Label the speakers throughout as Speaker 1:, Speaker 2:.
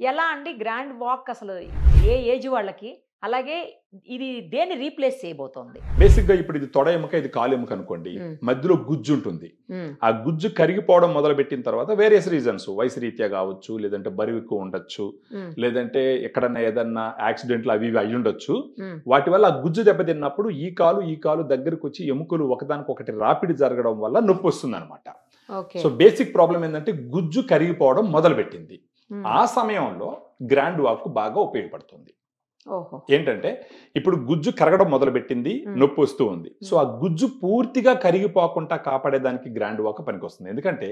Speaker 1: ఎలా అండి grand walk అసలు ఏ ఏజ్ వాళ్ళకి? అలాగే ఇది దేన్ని రీప్లేస్ చేయబోతోంది?
Speaker 2: బేసిక్‌గా ఇప్పుడు ఇది తొడ ఎముక, ఇది కాలు ఎముక అనుకోండి. మధ్యలో గుజ్జు ఉంటుంది. ఆ గుజ్జు కరిగిపోవడం మొదలుపెట్టిన తర్వాత వేరియస్ రీజన్స్ వయసు రీత్యా కావచ్చు, లేదంటే బరువు ఎక్కువ ఉండొచ్చు, లేదంటే ఎక్కడన్నా ఏదన్నా యాక్సిడెంట్లు అవి ఇవి అయ్యుండొచ్చు. వాటి వల్ల ఆ గుజ్జు దెబ్బతిన్నప్పుడు ఈ కాలు దగ్గరకు వచ్చి ఎముకలు ఒకదానికొకటి రాపిడి జరగడం వల్ల నొప్పి వస్తుందన్నమాట. సో బేసిక్ ప్రాబ్లం ఏంటంటే గుజ్జు కరిగిపోవడం మొదలుపెట్టింది. ఆ సమయంలో గ్రాండ్ వాక్ బాగా ఉపయోగపడుతుంది. ఏంటంటే ఇప్పుడు గుజ్జు కరగడం మొదలుపెట్టింది, నొప్పి వస్తూ ఉంది. సో ఆ గుజ్జు పూర్తిగా కరిగిపోకుండా కాపాడేదానికి గ్రాండ్ వాక్ పనికొస్తుంది. ఎందుకంటే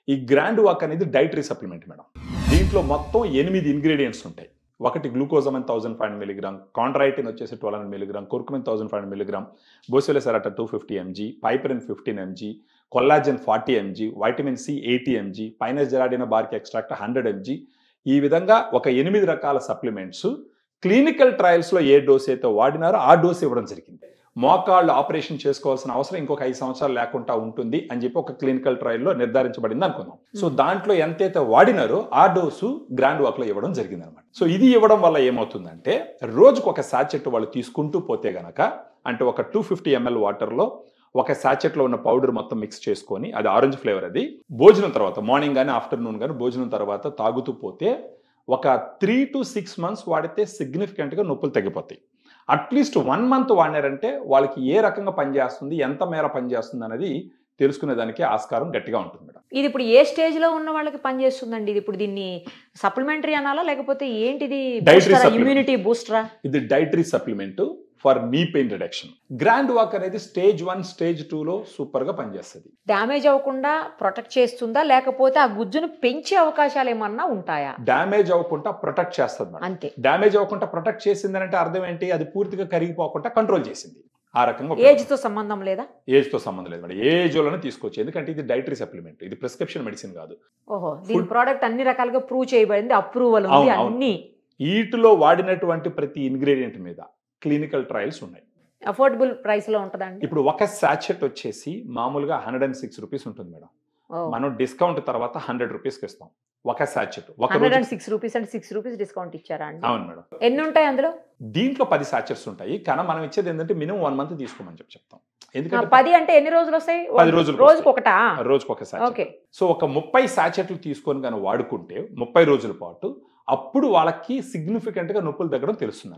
Speaker 2: ఈ గ్రాండ్ వాక్ అనేది డైటరీ సప్లిమెంట్ మేడం. దీంట్లో మొత్తం 8 ఇంగ్రీడియంట్స్ ఉంటాయి. ఒకటి గ్లూకోజమైన్ 1500 mg, కాండ్రైటిన్ వచ్చేసి 1200 mg, కుర్కుమిన్ 1500 mg, బోసిలోసెరాటా 250 mg, piperine 15 mg, collagen 40 mg, vitamin C 80 mg, pinus gerardiana bark extract 100 mg. ఈ విధంగా ఒక 8 రకాల సప్లిమెంట్స్ క్లినికల్ ట్రయల్స్ లో ఏ డోస్ అయితే వాడినారో ఆ డోస్ ఇవ్వడం జరిగింది. మోకాళ్ళు ఆపరేషన్ చేసుకోవాల్సిన అవసరం ఇంకొక 5 సంవత్సరాలు లేకుండా ఉంటుంది అని చెప్పి ఒక క్లినికల్ ట్రయల్లో నిర్ధారించబడింది అనుకుందాం. సో దాంట్లో ఎంతైతే వాడినారో ఆ డోసు గ్రాండ్ వాక్ లో ఇవ్వడం జరిగింది అనమాట. సో ఇది ఇవ్వడం వల్ల ఏమవుతుందంటే రోజుకు ఒక సాచెట్ వాళ్ళు తీసుకుంటూ పోతే గనక, అంటే ఒక 250 ml వాటర్లో ఒక సాచెట్లో ఉన్న పౌడర్ మొత్తం మిక్స్ చేసుకొని, అది ఆరెంజ్ ఫ్లేవర్, అది భోజనం తర్వాత మార్నింగ్ కానీ ఆఫ్టర్నూన్ కానీ భోజనం తర్వాత తాగుతూ పోతే ఒక 3 to 6 months వాడితే సిగ్నిఫికెంట్గా నొప్పులు తగ్గిపోతాయి. అట్లీస్ట్ 1 month వాడినారంటే వాళ్ళకి ఏ రకంగా పనిచేస్తుంది, ఎంత మేర పనిచేస్తుంది అనేది తెలుసుకునే దానికి ఆస్కారం గట్టిగా ఉంటుంది మేడం.
Speaker 1: ఇది ఇప్పుడు ఏ స్టేజ్ లో ఉన్న వాళ్ళకి పనిచేస్తుందండి? ఇది ఇప్పుడు దీన్ని సప్లిమెంటరీ అనాలా లేకపోతే ఏంటిది? ఇమ్యూనిటీ బూస్టరా?
Speaker 2: ఇది dietary supplement for knee pain reduction. Grand walk అనేది స్టేజ్ 1, స్టేజ్ 2లో సూపర్ గా పనిచేస్తుంది.
Speaker 1: డ్యామేజ్ అవ్వకుండా ప్రొటెక్ట్ చేస్తుందా, లేకపోతే ఆ గుజ్జును పెంచే అవకాశాలు ఏమన్నా ఉంటాయా?
Speaker 2: డ్యామేజ్ అవ్వకుండా ప్రొటెక్ట్ చేస్తుంది అంతే. డ్యామేజ్ అవ్వకుండా ప్రొటెక్ట్ చేసిందంటే అర్థం ఏంటి? అది పూర్తిగా కరిగిపోకుండా కంట్రోల్ చేసింది. ఆ రకంగా
Speaker 1: ఏజ్ తో సంబంధం లేదా?
Speaker 2: ఏజ్ తో సంబంధం లేదు మేడం. ఏజ్ లోనే తీసుకోవచ్చు. ఎందుకంటే ఇది డైటరీ సప్లిమెంట్, ఇది ప్రిస్క్రిప్షన్ మెడిసిన్ కాదు.
Speaker 1: ఓహో, దీని ప్రోడక్ట్ అన్ని రకాలుగా ప్రూవ్ చేయబడింది, అప్రూవల్ ఉంది అన్ని.
Speaker 2: వీటిలో వాడినటువంటి ప్రతి ఇంగ్రీడియంట్ మీద క్లినికల్ ట్రయల్స్ ఉన్నాయి.
Speaker 1: అఫోర్డబుల్ ప్రైస్ లో ఉంటుందండి.
Speaker 2: ఇప్పుడు ఒక సాచెట్ వచ్చేసి మామూలుగా 106 రూపీస్ ఉంటుంది మేడం. మనం డిస్కౌంట్ తర్వాత 100 రూపీస్కి ఇస్తాం ఒక సాచెట్.
Speaker 1: 106 రూపీస్ అంటే 6 రూపీస్ డిస్కౌంట్ ఇచ్చారా అండి?
Speaker 2: అవును మేడం.
Speaker 1: ఎన్ని ఉంటాయి అందులో?
Speaker 2: దీంట్లో 10 సాచెట్స్ ఉంటాయి. కానీ మనం ఇచ్చేది ఏంటంటే మినిమం 1 month తీసుకోమని చెప్తాం. ఎందుకంటే
Speaker 1: 10 అంటే ఎన్ని రోజులు వస్తాయి?
Speaker 2: 10 రోజులు.
Speaker 1: రోజుకు ఒకటా?
Speaker 2: రోజుకు ఒక సాచెట్. సో ఒక 30 సాచెట్లు తీసుకొని కానీ వాడుకుంటే 30 రోజుల పాటు, అప్పుడు వాళ్ళకి సిగ్నిఫికెంట్ గా నొప్పులు తగ్గడం తెలుస్తుంది.